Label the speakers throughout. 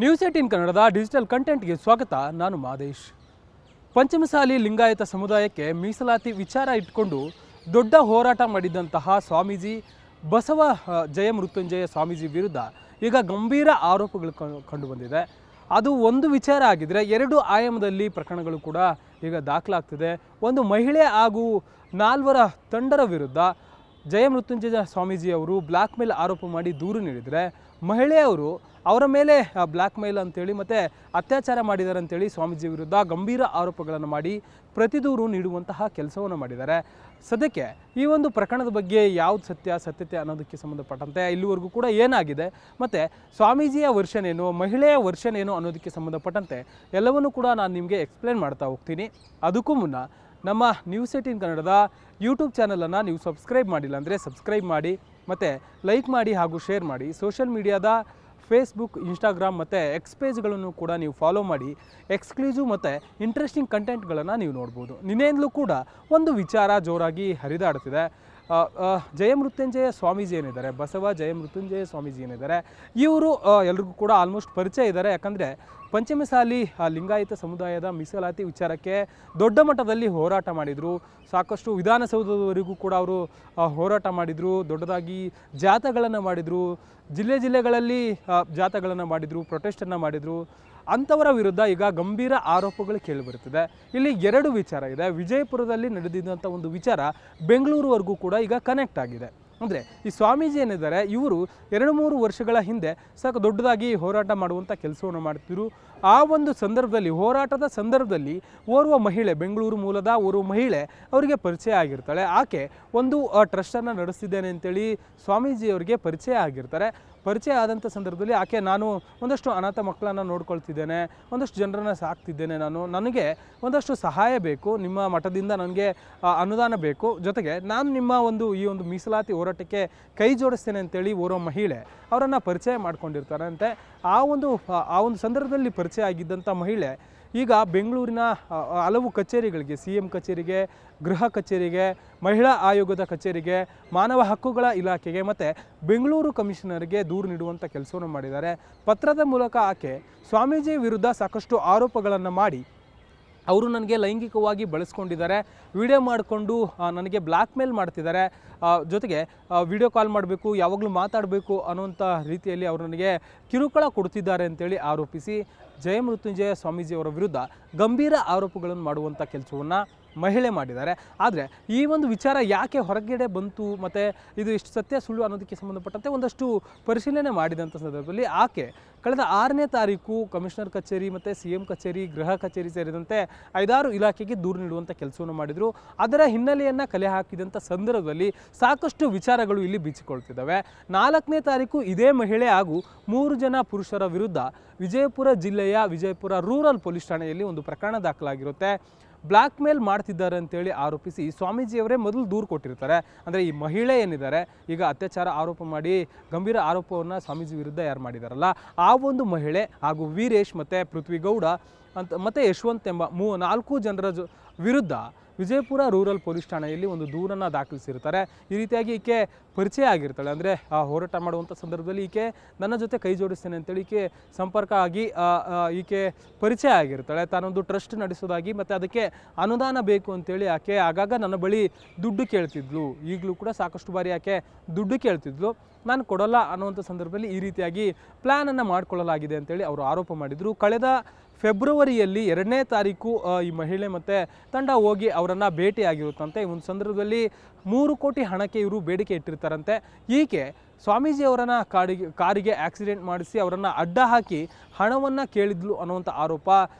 Speaker 1: News18 ಕನ್ನಡದ digital ಕಂಟೆಂಟ್ಗೆ ಸ್ವಾಗತ. ನಾನು ಮಾದೇಶ್. ಪಂಚಮಸಾಲಿ ಲಿಂಗಾಯತ ಸಮುದಾಯಕ್ಕೆ ಮೀಸಲಾತಿ ವಿಚಾರ ಇಟ್ಕೊಂಡು ದೊಡ್ಡ ಹೋರಾಟ ಮಾಡಿದಂತಹ ಸ್ವಾಮೀಜಿ ಬಸವ ಜಯಮೃತ್ಯುಂಜಯ ಸ್ವಾಮೀಜಿ ವಿರುದ್ಧ ಈಗ ಗಂಭೀರ ಆರೋಪಗಳು ಕಂಡುಬಂದಿದೆ. ಅದು ಒಂದು ವಿಚಾರ ಆಗಿದ್ರೆ ಎರಡು ಆಯಾಮದಲ್ಲಿ ಪ್ರಕರಣಗಳು ಕೂಡ ಈಗ ದಾಖಲಾಗ್ತಿದೆ. ಒಂದು ಮಹಿಳೆ ಹಾಗೂ 4 ತಂಡರ ವಿರುದ್ಧ ಜಯಮೃತ್ಯುಂಜಯ ಸ್ವಾಮೀಜಿ ಅವರು ಬ್ಲ್ಯಾಕ್ ಮೇಲ್ ಆರೋಪ ಮಾಡಿ ದೂರು ನೀಡಿದರೆ, ಮಹಿಳೆಯವರು ಅವರ ಮೇಲೆ ಬ್ಲ್ಯಾಕ್ ಮೇಲ್ ಅಂತೇಳಿ ಮತ್ತು ಅತ್ಯಾಚಾರ ಮಾಡಿದ್ದಾರೆ ಅಂತೇಳಿ ಸ್ವಾಮೀಜಿ ವಿರುದ್ಧ ಗಂಭೀರ ಆರೋಪಗಳನ್ನು ಮಾಡಿ ಪ್ರತಿದೂರು ನೀಡುವಂತಹ ಕೆಲಸವನ್ನು ಮಾಡಿದ್ದಾರೆ. ಸದ್ಯಕ್ಕೆ ಈ ಒಂದು ಪ್ರಕರಣದ ಬಗ್ಗೆ ಯಾವುದು ಸತ್ಯತೆ ಅನ್ನೋದಕ್ಕೆ ಸಂಬಂಧಪಟ್ಟಂತೆ ಇಲ್ಲಿವರೆಗೂ ಕೂಡ ಏನಾಗಿದೆ ಮತ್ತು ಸ್ವಾಮೀಜಿಯ ವರ್ಷನ್ ಏನು, ಮಹಿಳೆಯ ವರ್ಷನ್ ಏನು ಅನ್ನೋದಕ್ಕೆ ಸಂಬಂಧಪಟ್ಟಂತೆ ಎಲ್ಲವನ್ನೂ ಕೂಡ ನಾನು ನಿಮಗೆ ಎಕ್ಸ್ಪ್ಲೇನ್ ಮಾಡ್ತಾ ಹೋಗ್ತೀನಿ. ಅದಕ್ಕೂ ಮುನ್ನ ನಮ್ಮ ನ್ಯೂಸ್18 ಕನ್ನಡದ ಯೂಟ್ಯೂಬ್ ಚಾನಲನ್ನು ನೀವು ಸಬ್ಸ್ಕ್ರೈಬ್ ಮಾಡಿಲ್ಲ ಅಂದರೆ ಸಬ್ಸ್ಕ್ರೈಬ್ ಮಾಡಿ ಮತ್ತು ಲೈಕ್ ಮಾಡಿ ಹಾಗೂ ಶೇರ್ ಮಾಡಿ. ಸೋಷಿಯಲ್ ಮೀಡಿಯಾದ ಫೇಸ್ಬುಕ್, ಇನ್ಸ್ಟಾಗ್ರಾಮ್ ಮತ್ತು ಎಕ್ಸ್ ಪೇಜ್ಗಳನ್ನು ಕೂಡ ನೀವು ಫಾಲೋ ಮಾಡಿ. ಎಕ್ಸ್ಕ್ಲೂಸಿವ್ ಮತ್ತು ಇಂಟ್ರೆಸ್ಟಿಂಗ್ ಕಂಟೆಂಟ್ಗಳನ್ನು ನೀವು ನೋಡ್ಬೋದು. ನಿನ್ನೆಯಿಂದಲೂ ಕೂಡ ಒಂದು ವಿಚಾರ ಜೋರಾಗಿ ಹರಿದಾಡ್ತಿದೆ. ಜಯಮೃತ್ಯುಂಜಯ ಸ್ವಾಮೀಜಿ ಏನಿದ್ದಾರೆ, ಬಸವ ಜಯಮೃತ್ಯುಂಜಯ ಸ್ವಾಮೀಜಿ ಏನಿದ್ದಾರೆ, ಇವರು ಎಲ್ರಿಗೂ ಕೂಡ ಆಲ್ಮೋಸ್ಟ್ ಪರಿಚಯ ಇದ್ದಾರೆ. ಯಾಕಂದರೆ ಪಂಚಮಸಾಲಿ ಲಿಂಗಾಯತ ಸಮುದಾಯದ ಮೀಸಲಾತಿ ವಿಚಾರಕ್ಕೆ ದೊಡ್ಡ ಮಟ್ಟದಲ್ಲಿ ಹೋರಾಟ ಮಾಡಿದರು. ಸಾಕಷ್ಟು ವಿಧಾನಸೌಧದವರೆಗೂ ಕೂಡ ಅವರು ಹೋರಾಟ ಮಾಡಿದರು. ದೊಡ್ಡದಾಗಿ ಜಾಥಾಗಳನ್ನು ಮಾಡಿದರು, ಜಿಲ್ಲೆಗಳಲ್ಲಿ ಜಾಥಾಗಳನ್ನು ಮಾಡಿದರು, ಪ್ರೊಟೆಸ್ಟನ್ನು ಮಾಡಿದರು. ಅಂಥವರ ವಿರುದ್ಧ ಈಗ ಗಂಭೀರ ಆರೋಪಗಳು ಕೇಳಿಬರುತ್ತದೆ. ಇಲ್ಲಿ 2 ವಿಚಾರ ಇದೆ. ವಿಜಯಪುರದಲ್ಲಿ ನಡೆದಿದ್ದಂಥ ಒಂದು ವಿಚಾರ ಬೆಂಗಳೂರುವರೆಗೂ ಕೂಡ ಈಗ ಕನೆಕ್ಟ್ ಆಗಿದೆ. ಅಂದರೆ ಈ ಸ್ವಾಮೀಜಿ ಏನಿದ್ದಾರೆ, ಇವರು 2-3 ವರ್ಷಗಳ ಹಿಂದೆ ಸಾಕು ದೊಡ್ಡದಾಗಿ ಹೋರಾಟ ಮಾಡುವಂಥ ಕೆಲಸವನ್ನು ಮಾಡ್ತಿದ್ರು. ಆ ಒಂದು ಸಂದರ್ಭದಲ್ಲಿ, ಹೋರಾಟದ ಸಂದರ್ಭದಲ್ಲಿ ಓರ್ವ ಮಹಿಳೆ, ಬೆಂಗಳೂರು ಮೂಲದ ಓರ್ವ ಮಹಿಳೆ ಅವರಿಗೆ ಪರಿಚಯ ಆಗಿರ್ತಾಳೆ. ಆಕೆ ಒಂದು ಟ್ರಸ್ಟನ್ನು ನಡೆಸ್ತಿದ್ದೇನೆ ಅಂತೇಳಿ ಸ್ವಾಮೀಜಿಯವರಿಗೆ ಪರಿಚಯ ಆಗಿರ್ತಾರೆ. ಪರಿಚಯ ಆದಂಥ ಸಂದರ್ಭದಲ್ಲಿ ಆಕೆ, ನಾನು ಒಂದಷ್ಟು ಅನಾಥ ಮಕ್ಕಳನ್ನು ನೋಡ್ಕೊಳ್ತಿದ್ದೇನೆ, ಒಂದಷ್ಟು ಜನರನ್ನು ಸಾಕ್ತಿದ್ದೇನೆ, ನನಗೆ ಒಂದಷ್ಟು ಸಹಾಯ ಬೇಕು, ನಿಮ್ಮ ಮಠದಿಂದ ನನಗೆ ಅನುದಾನ ಬೇಕು, ಜೊತೆಗೆ ನಾನು ನಿಮ್ಮ ಈ ಒಂದು ಮೀಸಲಾತಿ ಹೋರಾಟಕ್ಕೆ ಕೈ ಜೋಡಿಸ್ತೇನೆ ಅಂತೇಳಿ ಓರ್ವ ಮಹಿಳೆ ಅವರನ್ನು ಪರಿಚಯ ಮಾಡ್ಕೊಂಡಿರ್ತಾರಂತೆ. ಆ ಒಂದು ಸಂದರ್ಭದಲ್ಲಿ ಪರಿಚಯ ಆಗಿದ್ದಂಥ ಮಹಿಳೆ ಈಗ ಬೆಂಗಳೂರಿನ ಹಲವು ಕಚೇರಿಗಳಿಗೆ, CM ಕಚೇರಿಗೆ, ಗೃಹ ಕಚೇರಿಗೆ, ಮಹಿಳಾ ಆಯೋಗದ ಕಚೇರಿಗೆ, ಮಾನವ ಹಕ್ಕುಗಳ ಇಲಾಖೆಗೆ ಮತ್ತು ಬೆಂಗಳೂರು ಕಮಿಷನರ್ಗೆ ದೂರು ನೀಡುವಂಥ ಕೆಲಸವನ್ನು ಮಾಡಿದ್ದಾರೆ. ಪತ್ರದ ಮೂಲಕ ಆಕೆ ಸ್ವಾಮೀಜಿ ವಿರುದ್ಧ ಸಾಕಷ್ಟು ಆರೋಪಗಳನ್ನು ಮಾಡಿ, ಅವರು ನನಗೆ ಲೈಂಗಿಕವಾಗಿ ಬಳಸ್ಕೊಂಡಿದ್ದಾರೆ, ವಿಡಿಯೋ ಮಾಡಿಕೊಂಡು ನನಗೆ ಬ್ಲ್ಯಾಕ್ ಮೇಲ್ ಮಾಡ್ತಿದ್ದಾರೆ, ಜೊತೆಗೆ ವಿಡಿಯೋ ಕಾಲ್ ಮಾಡಬೇಕು, ಯಾವಾಗಲೂ ಮಾತಾಡಬೇಕು ಅನ್ನುವಂಥ ರೀತಿಯಲ್ಲಿ ಅವರು ನನಗೆ ಕಿರುಕುಳ ಕೊಡ್ತಿದ್ದಾರೆ ಅಂತೇಳಿ ಆರೋಪಿಸಿ ಜಯಮೃತ್ಯುಂಜಯ ಸ್ವಾಮೀಜಿಯವರ ವಿರುದ್ಧ ಗಂಭೀರ ಆರೋಪಗಳನ್ನು ಮಾಡುವಂಥ ಕೆಲಸವನ್ನು ಮಹಿಳೆ ಮಾಡಿದ್ದಾರೆ. ಆದರೆ ಈ ಒಂದು ವಿಚಾರ ಯಾಕೆ ಹೊರಗಡೆ ಬಂತು ಮತ್ತು ಇದು ಎಷ್ಟು ಸತ್ಯ ಸುಳ್ಳು ಅನ್ನೋದಕ್ಕೆ ಸಂಬಂಧಪಟ್ಟಂತೆ ಒಂದಷ್ಟು ಪರಿಶೀಲನೆ ಮಾಡಿದಂಥ ಸಂದರ್ಭದಲ್ಲಿ ಆಕೆ ಕಳೆದ 6ನೇ ತಾರೀಕು ಕಮಿಷನರ್ ಕಚೇರಿ ಮತ್ತು CM ಕಚೇರಿ, ಗೃಹ ಕಚೇರಿ ಸೇರಿದಂತೆ 5-6 ಇಲಾಖೆಗೆ ದೂರು ನೀಡುವಂಥ ಕೆಲಸವನ್ನು ಮಾಡಿದರು. ಅದರ ಹಿನ್ನೆಲೆಯನ್ನು ಕಲೆ ಹಾಕಿದಂಥ ಸಂದರ್ಭದಲ್ಲಿ ಸಾಕಷ್ಟು ವಿಚಾರಗಳು ಇಲ್ಲಿ ಬಿಚ್ಚಿಕೊಳ್ತಿದ್ದಾವೆ. 4ನೇ ತಾರೀಕು ಇದೇ ಮಹಿಳೆ ಹಾಗೂ 3 ಜನ ಪುರುಷರ ವಿರುದ್ಧ ವಿಜಯಪುರ ಜಿಲ್ಲೆಯ ವಿಜಯಪುರ ರೂರಲ್ ಪೊಲೀಸ್ ಠಾಣೆಯಲ್ಲಿ ಒಂದು ಪ್ರಕರಣ ದಾಖಲಾಗಿರುತ್ತೆ. ಬ್ಲ್ಯಾಕ್ ಮೇಲ್ ಮಾಡ್ತಿದ್ದಾರೆ ಅಂತೇಳಿ ಆರೋಪಿಸಿ ಸ್ವಾಮೀಜಿಯವರೇ ಮೊದಲು ದೂರು ಕೊಟ್ಟಿರ್ತಾರೆ. ಅಂದರೆ ಈ ಮಹಿಳೆ ಏನಿದ್ದಾರೆ, ಈಗ ಅತ್ಯಾಚಾರ ಆರೋಪ ಮಾಡಿ ಗಂಭೀರ ಆರೋಪವನ್ನು ಸ್ವಾಮೀಜಿ ವಿರುದ್ಧ ಯಾರು ಮಾಡಿದಾರಲ್ಲ, ಆ ಒಂದು ಮಹಿಳೆ ಹಾಗೂ ವೀರೇಶ್ ಮತ್ತು ಪೃಥ್ವಿಗೌಡ ಮತ್ತು ಯಶವಂತ್ ಎಂಬ 4 ಜನರ ವಿರುದ್ಧ ವಿಜಯಪುರ ರೂರಲ್ ಪೊಲೀಸ್ ಠಾಣೆಯಲ್ಲಿ ಒಂದು ದೂರನ್ನು ದಾಖಲಿಸಿರ್ತಾರೆ. ಈ ರೀತಿಯಾಗಿ ಈಕೆ ಪರಿಚಯ ಆಗಿರ್ತಾಳೆ. ಅಂದರೆ ಆ ಹೋರಾಟ ಮಾಡುವಂಥ ಸಂದರ್ಭದಲ್ಲಿ ಈಕೆ ನನ್ನ ಜೊತೆ ಕೈ ಜೋಡಿಸ್ತೇನೆ ಅಂತೇಳಿ ಈಕೆ ಸಂಪರ್ಕ ಆಗಿ ಈಕೆ ಪರಿಚಯ ಆಗಿರ್ತಾಳೆ. ತಾನೊಂದು ಟ್ರಸ್ಟ್ ನಡೆಸೋದಾಗಿ ಮತ್ತು ಅದಕ್ಕೆ ಅನುದಾನ ಬೇಕು ಅಂತೇಳಿ ಆಕೆ ಆಗಾಗ ನನ್ನ ಬಳಿ ದುಡ್ಡು ಕೇಳ್ತಿದ್ಲು. ಈಗಲೂ ಕೂಡ ಸಾಕಷ್ಟು ಬಾರಿ ಆಕೆ ದುಡ್ಡು ಕೇಳ್ತಿದ್ಲು. ನಾನು ಕೊಡಲ್ಲ ಅನ್ನುವಂಥ ಸಂದರ್ಭದಲ್ಲಿ ಈ ರೀತಿಯಾಗಿ ಪ್ಲ್ಯಾನನ್ನು ಮಾಡಿಕೊಳ್ಳಲಾಗಿದೆ ಅಂತೇಳಿ ಅವರು ಆರೋಪ ಮಾಡಿದರು. ಕಳೆದ ಫೆಬ್ರವರಿಯಲ್ಲಿ 2ನೇ ತಾರೀಕು ಈ ಮಹಿಳೆ ಮತ್ತು ತಂಡ ಹೋಗಿ ಅವರನ್ನು ಭೇಟಿಯಾಗಿರುತ್ತಂತೆ. ಈ ಒಂದು ಸಂದರ್ಭದಲ್ಲಿ 3 ಕೋಟಿ ಹಣಕ್ಕೆ ಇವರು ಬೇಡಿಕೆ ಇಟ್ಟಿರ್ತಾರಂತೆ. ಈಕೆ ಸ್ವಾಮೀಜಿಯವರನ್ನು ಕಾರಿಗೆ ಆಕ್ಸಿಡೆಂಟ್ ಮಾಡಿಸಿ ಅವರನ್ನು ಅಡ್ಡ ಹಾಕಿ ಹಣವನ್ನು ಕೇಳಿದ್ಲು ಅನ್ನುವಂಥ ಆರೋಪ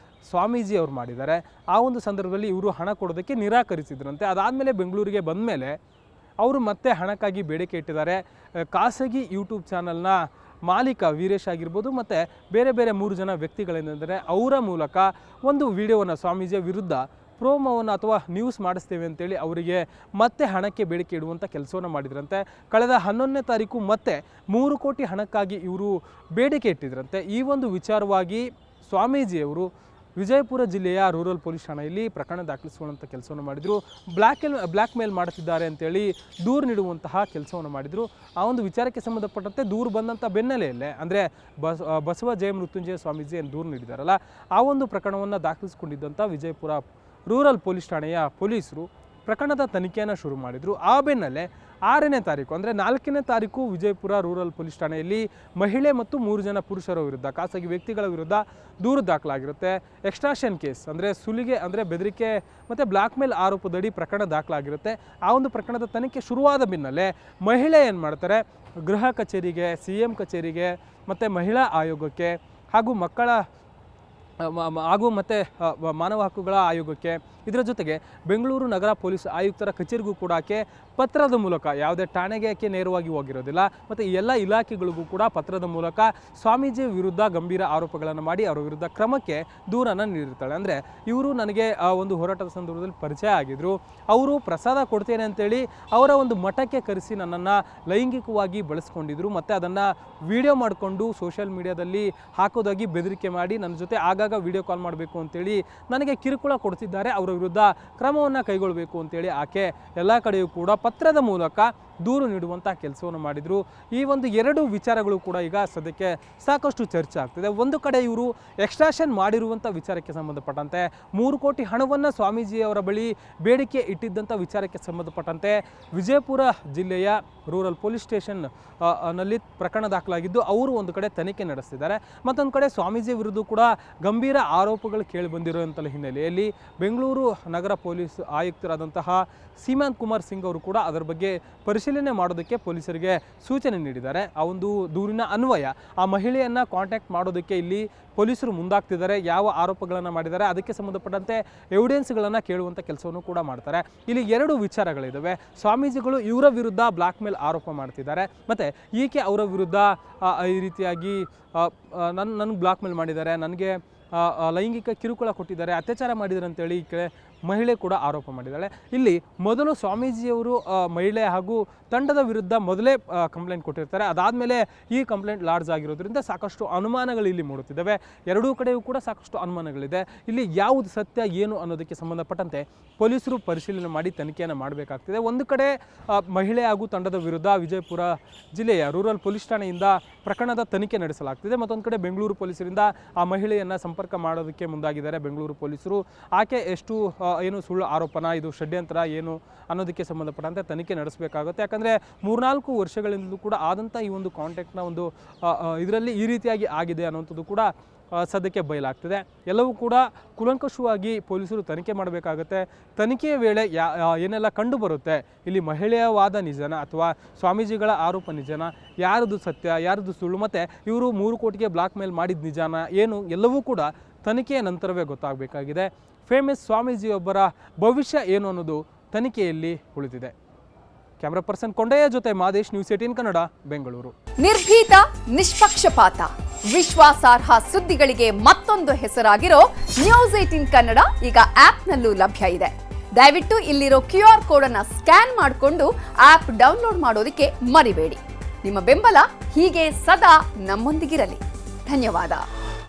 Speaker 1: ಸ್ವಾಮೀಜಿ ಅವರು ಮಾಡಿದ್ದಾರೆ. ಆ ಒಂದು ಸಂದರ್ಭದಲ್ಲಿ ಇವರು ಹಣ ಕೊಡೋದಕ್ಕೆ ನಿರಾಕರಿಸಿದ್ರಂತೆ. ಅದಾದಮೇಲೆ ಬೆಂಗಳೂರಿಗೆ ಬಂದ ಮೇಲೆ ಅವರು ಮತ್ತೆ ಹಣಕ್ಕಾಗಿ ಬೇಡಿಕೆ ಇಟ್ಟಿದ್ದಾರೆ. ಖಾಸಗಿ ಯೂಟ್ಯೂಬ್ ಚಾನಲ್ನ ಮಾಲೀಕ ವೀರೇಶ್ ಆಗಿರ್ಬೋದು ಮತ್ತು ಬೇರೆ 3 ಜನ ವ್ಯಕ್ತಿಗಳೇನೆಂದರೆ ಅವರ ಮೂಲಕ ಒಂದು ವಿಡಿಯೋವನ್ನು ಸ್ವಾಮೀಜಿಯ ವಿರುದ್ಧ ಪ್ರೋಮೋವನ್ನು ಅಥವಾ ನ್ಯೂಸ್ ಮಾಡಿಸ್ತೇವೆ ಅಂತೇಳಿ ಅವರಿಗೆ ಮತ್ತೆ ಹಣಕ್ಕೆ ಬೇಡಿಕೆ ಇಡುವಂಥ ಕೆಲಸವನ್ನು ಮಾಡಿದ್ರಂತೆ. ಕಳೆದ 11ನೇ ತಾರೀಕು ಮತ್ತೆ 3 ಕೋಟಿ ಹಣಕ್ಕಾಗಿ ಇವರು ಬೇಡಿಕೆ ಇಟ್ಟಿದ್ರಂತೆ. ಈ ಒಂದು ವಿಚಾರವಾಗಿ ಸ್ವಾಮೀಜಿಯವರು ವಿಜಯಪುರ ಜಿಲ್ಲೆಯ ರೂರಲ್ ಪೊಲೀಸ್ ಠಾಣೆಯಲ್ಲಿ ಪ್ರಕರಣ ದಾಖಲಿಸುವಂಥ ಕೆಲಸವನ್ನು ಮಾಡಿದರು. ಬ್ಲ್ಯಾಕ್ ಮೇಲ್ ಮಾಡುತ್ತಿದ್ದಾರೆ ಅಂತೇಳಿ ದೂರು ನೀಡುವಂತಹ ಕೆಲಸವನ್ನು ಮಾಡಿದರು. ಆ ಒಂದು ವಿಚಾರಕ್ಕೆ ಸಂಬಂಧಪಟ್ಟಂತೆ ದೂರು ಬಂದಂಥ ಬೆನ್ನಲೆಯಲ್ಲೇ ಅಂದರೆ ಬಸವ ಜಯ ಮೃತ್ಯುಂಜಯ ಸ್ವಾಮೀಜಿ ಏನು ದೂರು ನೀಡಿದಾರಲ್ಲ, ಆ ಒಂದು ಪ್ರಕರಣವನ್ನು ದಾಖಲಿಸಿಕೊಂಡಿದ್ದಂಥ ವಿಜಯಪುರ ರೂರಲ್ ಪೊಲೀಸ್ ಠಾಣೆಯ ಪೊಲೀಸರು ಪ್ರಕರಣದ ತನಿಖೆಯನ್ನು ಶುರು ಮಾಡಿದರು. ಆ ಬೆನ್ನಲ್ಲೇ 6ನೇ ತಾರೀಕು ಅಂದರೆ 4ನೇ ತಾರೀಕು ವಿಜಯಪುರ ರೂರಲ್ ಪೊಲೀಸ್ ಠಾಣೆಯಲ್ಲಿ ಮಹಿಳೆ ಮತ್ತು 3 ಜನ ಪುರುಷರ ವಿರುದ್ಧ, ಖಾಸಗಿ ವ್ಯಕ್ತಿಗಳ ವಿರುದ್ಧ ದೂರು ದಾಖಲಾಗಿರುತ್ತೆ. ಎಕ್ಸ್ಟ್ರಾಷನ್ ಕೇಸ್ ಅಂದರೆ ಸುಲಿಗೆ ಅಂದರೆ ಬೆದರಿಕೆ ಮತ್ತು ಬ್ಲ್ಯಾಕ್ ಮೇಲ್ ಆರೋಪದಡಿ ಪ್ರಕರಣ ದಾಖಲಾಗಿರುತ್ತೆ. ಆ ಒಂದು ಪ್ರಕರಣದ ತನಿಖೆ ಶುರುವಾದ ಬೆನ್ನಲ್ಲೇ ಮಹಿಳೆ ಏನು ಮಾಡ್ತಾರೆ, ಗೃಹ ಕಚೇರಿಗೆ, CM ಕಚೇರಿಗೆ ಮತ್ತು ಮಹಿಳಾ ಆಯೋಗಕ್ಕೆ ಹಾಗೂ ಮತ್ತು ಮಾನವ ಹಕ್ಕುಗಳ ಆಯೋಗಕ್ಕೆ, ಇದರ ಜೊತೆಗೆ ಬೆಂಗಳೂರು ನಗರ ಪೊಲೀಸ್ ಆಯುಕ್ತರ ಕಚೇರಿಗೂ ಕೂಡ ಪತ್ರದ ಮೂಲಕ, ಯಾವುದೇ ಠಾಣೆಗೆ ನೇರವಾಗಿ ಹೋಗಿರೋದಿಲ್ಲ, ಮತ್ತು ಈ ಎಲ್ಲ ಇಲಾಖೆಗಳಿಗೂ ಕೂಡ ಪತ್ರದ ಮೂಲಕ ಸ್ವಾಮೀಜಿ ವಿರುದ್ಧ ಗಂಭೀರ ಆರೋಪಗಳನ್ನು ಮಾಡಿ ಅವರ ವಿರುದ್ಧ ಕ್ರಮಕ್ಕೆ ದೂರನ್ನು ನೀಡಿರ್ತಾಳೆ. ಅಂದರೆ ಇವರು ನನಗೆ ಆ ಒಂದು ಹೋರಾಟದ ಸಂದರ್ಭದಲ್ಲಿ ಪರಿಚಯ ಆಗಿದ್ದರು, ಅವರು ಪ್ರಸಾದ ಕೊಡ್ತೇನೆ ಅಂತೇಳಿ ಅವರ ಒಂದು ಮಠಕ್ಕೆ ಕರೆಸಿ ನನ್ನನ್ನು ಲೈಂಗಿಕವಾಗಿ ಬಳಸ್ಕೊಂಡಿದ್ರು, ಮತ್ತು ಅದನ್ನು ವಿಡಿಯೋ ಮಾಡಿಕೊಂಡು ಸೋಷಿಯಲ್ ಮೀಡಿಯಾದಲ್ಲಿ ಹಾಕೋದಾಗಿ ಬೆದರಿಕೆ ಮಾಡಿ ನನ್ನ ಜೊತೆ ಆಗಾಗ ವಿಡಿಯೋ ಕಾಲ್ ಮಾಡಬೇಕು ಅಂತೇಳಿ ನನಗೆ ಕಿರುಕುಳ ಕೊಡ್ತಿದ್ದಾರೆ, ಅವರ ವಿರುದ್ಧ ಕ್ರಮವನ್ನು ಕೈಗೊಳ್ಳಬೇಕು ಅಂತೇಳಿ ಆಕೆ ಎಲ್ಲ ಕಡೆಯೂ ಕೂಡ ಪತ್ರದ ಮೂಲಕ ದೂರು ನೀಡುವಂಥ ಕೆಲಸವನ್ನು ಮಾಡಿದರು. ಈ ಒಂದು 2 ವಿಚಾರಗಳು ಕೂಡ ಈಗ ಸದ್ಯಕ್ಕೆ ಸಾಕಷ್ಟು ಚರ್ಚೆ ಆಗ್ತಿದೆ. ಒಂದು ಕಡೆ ಇವರು ಎಕ್ಸ್ಟ್ರಾಷನ್ ಮಾಡಿರುವಂಥ ವಿಚಾರಕ್ಕೆ ಸಂಬಂಧಪಟ್ಟಂತೆ 3 ಕೋಟಿ ಹಣವನ್ನು ಸ್ವಾಮೀಜಿಯವರ ಬಳಿ ಬೇಡಿಕೆ ಇಟ್ಟಿದ್ದಂಥ ವಿಚಾರಕ್ಕೆ ಸಂಬಂಧಪಟ್ಟಂತೆ ವಿಜಯಪುರ ಜಿಲ್ಲೆಯ ರೂರಲ್ ಪೊಲೀಸ್ ಸ್ಟೇಷನ್ ನಲ್ಲಿ ಪ್ರಕರಣ ದಾಖಲಾಗಿದ್ದು ಅವರು ಒಂದು ಕಡೆ ತನಿಖೆ ನಡೆಸ್ತಿದ್ದಾರೆ. ಮತ್ತೊಂದು ಕಡೆ ಸ್ವಾಮೀಜಿ ವಿರುದ್ಧ ಕೂಡ ಗಂಭೀರ ಆರೋಪಗಳು ಕೇಳಿ ಬಂದಿರುವಂಥ ಹಿನ್ನೆಲೆಯಲ್ಲಿ ಬೆಂಗಳೂರು ನಗರ ಪೊಲೀಸ್ ಆಯುಕ್ತರಾದಂತಹ ಸೀಮಾಂತ್ ಕುಮಾರ್ ಸಿಂಗ್ ಅವರು ಕೂಡ ಅದರ ಬಗ್ಗೆ ಪರಿಶೀಲನೆ ಮಾಡೋದಕ್ಕೆ ಪೊಲೀಸರಿಗೆ ಸೂಚನೆ ನೀಡಿದ್ದಾರೆ. ಆ ಒಂದು ದೂರಿನ ಅನ್ವಯ ಆ ಮಹಿಳೆಯನ್ನು ಕಾಂಟ್ಯಾಕ್ಟ್ ಮಾಡೋದಕ್ಕೆ ಇಲ್ಲಿ ಪೊಲೀಸರು ಮುಂದಾಗ್ತಿದ್ದಾರೆ. ಯಾವ ಆರೋಪಗಳನ್ನು ಮಾಡಿದ್ದಾರೆ ಅದಕ್ಕೆ ಸಂಬಂಧಪಟ್ಟಂತೆ ಎವಿಡೆನ್ಸ್ಗಳನ್ನು ಕೇಳುವಂಥ ಕೆಲಸವನ್ನು ಕೂಡ ಮಾಡ್ತಾರೆ. ಇಲ್ಲಿ 2 ವಿಚಾರಗಳಿದ್ದಾವೆ. ಸ್ವಾಮೀಜಿಗಳು ಇವರ ವಿರುದ್ಧ ಬ್ಲ್ಯಾಕ್ ಮೇಲ್ ಆರೋಪ ಮಾಡ್ತಿದ್ದಾರೆ, ಮತ್ತು ಈಕೆ ಅವರ ವಿರುದ್ಧ ಈ ರೀತಿಯಾಗಿ ನನಗೆ ಬ್ಲ್ಯಾಕ್ ಮೇಲ್ ಮಾಡಿದ್ದಾರೆ, ನನಗೆ ಲೈಂಗಿಕ ಕಿರುಕುಳ ಕೊಟ್ಟಿದ್ದಾರೆ, ಅತ್ಯಾಚಾರ ಮಾಡಿದ್ದಾರೆ ಅಂತೇಳಿ ಈ ಕಡೆ ಮಹಿಳೆ ಕೂಡ ಆರೋಪ ಮಾಡಿದ್ದಾಳೆ. ಇಲ್ಲಿ ಮೊದಲು ಸ್ವಾಮೀಜಿಯವರು ಮಹಿಳೆ ಹಾಗೂ ತಂಡದ ವಿರುದ್ಧ ಮೊದಲೇ ಕಂಪ್ಲೇಂಟ್ ಕೊಟ್ಟಿರ್ತಾರೆ. ಅದಾದಮೇಲೆ ಈ ಕಂಪ್ಲೇಂಟ್ ಲಾಡ್ಜ್ ಆಗಿರೋದ್ರಿಂದ ಸಾಕಷ್ಟು ಅನುಮಾನಗಳು ಇಲ್ಲಿ ಮೂಡುತ್ತಿದ್ದಾವೆ. 2 ಕಡೆಯೂ ಕೂಡ ಸಾಕಷ್ಟು ಅನುಮಾನಗಳಿದೆ. ಇಲ್ಲಿ ಯಾವುದು ಸತ್ಯ ಏನು ಅನ್ನೋದಕ್ಕೆ ಸಂಬಂಧಪಟ್ಟಂತೆ ಪೊಲೀಸರು ಪರಿಶೀಲನೆ ಮಾಡಿ ತನಿಖೆಯನ್ನು ಮಾಡಬೇಕಾಗ್ತಿದೆ. ಒಂದು ಕಡೆ ಮಹಿಳೆ ಹಾಗೂ ತಂಡದ ವಿರುದ್ಧ ವಿಜಯಪುರ ಜಿಲ್ಲೆಯ ರೂರಲ್ ಪೊಲೀಸ್ ಠಾಣೆಯಿಂದ ಪ್ರಕರಣದ ತನಿಖೆ ನಡೆಸಲಾಗ್ತಿದೆ. ಮತ್ತೊಂದು ಕಡೆ ಬೆಂಗಳೂರು ಪೊಲೀಸರಿಂದ ಆ ಮಹಿಳೆಯನ್ನು ಸಂಪರ್ಕ ಮಾಡೋದಕ್ಕೆ ಮುಂದಾಗಿದ್ದಾರೆ ಬೆಂಗಳೂರು ಪೊಲೀಸರು. ಆಕೆ ಎಷ್ಟು ಏನು ಸುಳ್ಳು ಆರೋಪನ, ಇದು ಷಡ್ಯಂತ್ರ ಏನು ಅನ್ನೋದಕ್ಕೆ ಸಂಬಂಧಪಟ್ಟಂತೆ ತನಿಖೆ ನಡೆಸಬೇಕಾಗುತ್ತೆ. ಯಾಕಂದರೆ 3-4 ವರ್ಷಗಳಿಂದಲೂ ಕೂಡ ಆದಂಥ ಈ ಒಂದು ಕಾಂಟ್ಯಾಕ್ಟ್ನ ಒಂದು ಇದರಲ್ಲಿ ಈ ರೀತಿಯಾಗಿ ಆಗಿದೆ ಅನ್ನೋಂಥದ್ದು ಕೂಡ ಸದ್ಯಕ್ಕೆ ಬಯಲಾಗ್ತಿದೆ. ಎಲ್ಲವೂ ಕೂಡ ಕೂಲಂಕಷವಾಗಿ ಪೊಲೀಸರು ತನಿಖೆ ಮಾಡಬೇಕಾಗುತ್ತೆ. ತನಿಖೆಯ ವೇಳೆ ಏನೆಲ್ಲ ಕಂಡು ಬರುತ್ತೆ, ಇಲ್ಲಿ ಮಹಿಳೆಯ ವಾದ ನಿಜನ ಅಥವಾ ಸ್ವಾಮೀಜಿಗಳ ಆರೋಪ ನಿಜನ, ಯಾರದು ಸತ್ಯ ಯಾರದು ಸುಳ್ಳು, ಮತ್ತು ಇವರು 3 ಕೋಟಿಗೆ ಬ್ಲ್ಯಾಕ್ ಮೇಲ್ ಮಾಡಿದ ನಿಜಾನ ಏನು, ಎಲ್ಲವೂ ಕೂಡ ತನಿಖೆಯ ನಂತರವೇ ಗೊತ್ತಾಗಬೇಕಾಗಿದೆ. ಫೇಮಸ್ ಸ್ವಾಮೀಜಿಯೊಬ್ಬರ ಭವಿಷ್ಯ ಏನು ಅನ್ನೋದು ತನಿಖೆಯಲ್ಲಿ ಉಳಿದಿದೆ. ಕ್ಯಾಮ್ರಾ ಪರ್ಸನ್ ಕೊಂಡಯ್ಯ ಜೊತೆ ಮಾದೇಶ್, ನ್ಯೂಸ್ 18 ಕನ್ನಡ, ಬೆಂಗಳೂರು.
Speaker 2: ನಿರ್ಭೀತ, ನಿಷ್ಪಕ್ಷಪಾತ, ವಿಶ್ವಾಸಾರ್ಹ ಸುದ್ದಿಗಳಿಗೆ ಮತ್ತೊಂದು ಹೆಸರಾಗಿರೋ ನ್ಯೂಸ್ 18 ಕನ್ನಡ ಈಗ ಆಪ್ನಲ್ಲೂ ಲಭ್ಯ ಇದೆ. ದಯವಿಟ್ಟು ಇಲ್ಲಿರೋ QR ಕೋಡ್ ಅನ್ನ ಸ್ಕ್ಯಾನ್ ಮಾಡಿಕೊಂಡು ಆಪ್ ಡೌನ್ಲೋಡ್ ಮಾಡೋದಕ್ಕೆ ಮರಿಬೇಡಿ. ನಿಮ್ಮ ಬೆಂಬಲ ಹೀಗೆ ಸದಾ ನಮ್ಮೊಂದಿಗಿರಲಿ. ಧನ್ಯವಾದ.